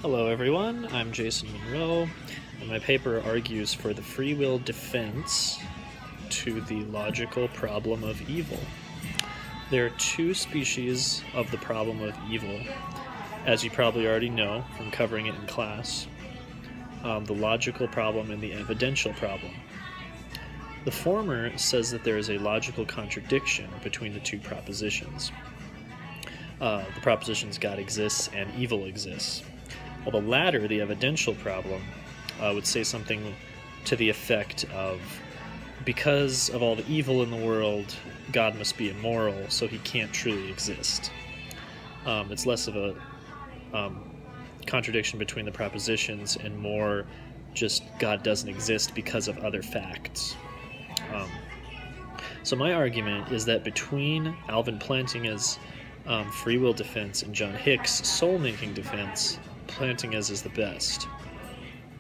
Hello everyone, I'm Jason Monroe, and my paper argues for the free will defense to the logical problem of evil. There are two species of the problem of evil, as you probably already know from covering it in class, the logical problem and the evidential problem. The former says that there is a logical contradiction between the two propositions. The propositions God exists and evil exists. While the latter, the evidential problem, would say something to the effect of, because of all the evil in the world, God must be immoral, so he can't truly exist. It's less of a contradiction between the propositions and more just God doesn't exist because of other facts. So my argument is that between Alvin Plantinga's free will defense and John Hick's soul-making defense, Plantinga's is the best.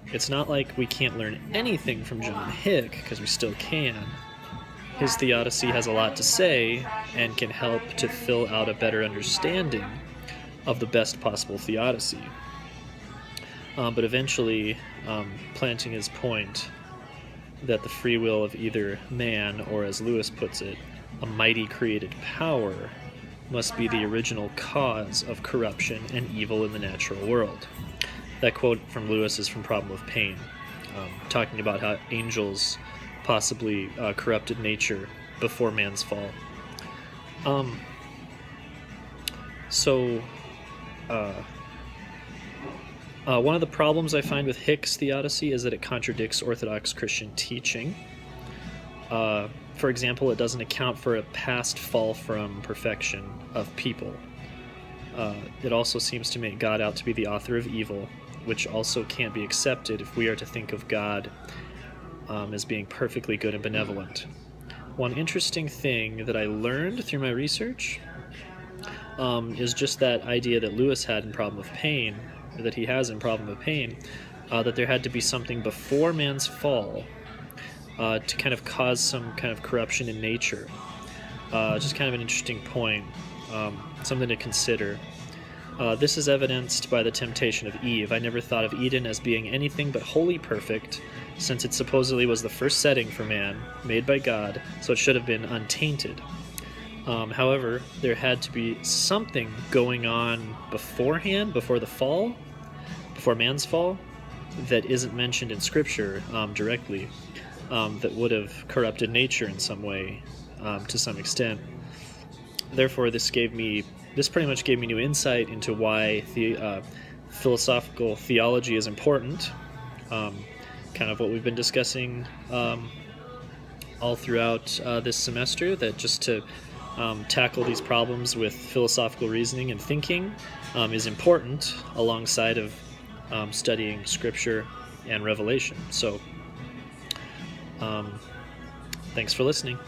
It's not like we can't learn anything from John Hick, because we still can. His theodicy has a lot to say and can help to fill out a better understanding of the best possible theodicy. But eventually, Plantinga's point that the free will of either man, or as Lewis puts it, a mighty created power, must be the original cause of corruption and evil in the natural world. That quote from Lewis is from Problem of Pain, talking about how angels possibly corrupted nature before man's fall. One of the problems I find with Hick's theodicy is that it contradicts Orthodox Christian teaching. For example, it doesn't account for a past fall from perfection of people. It also seems to make God out to be the author of evil, which also can't be accepted if we are to think of God as being perfectly good and benevolent. One interesting thing that I learned through my research is just that idea that Lewis had in Problem of Pain, or that he has in Problem of Pain, that there had to be something before man's fall to kind of cause some kind of corruption in nature. Just kind of an interesting point, something to consider. This is evidenced by the temptation of Eve. I never thought of Eden as being anything but wholly perfect, since it supposedly was the first setting for man, made by God, so it should have been untainted. However, there had to be something going on beforehand, before the fall, before man's fall, that isn't mentioned in Scripture directly, that would have corrupted nature in some way, to some extent. Therefore, this pretty much gave me new insight into why philosophical theology is important, kind of what we've been discussing all throughout this semester, that just to tackle these problems with philosophical reasoning and thinking is important alongside of studying Scripture and Revelation. So, thanks for listening.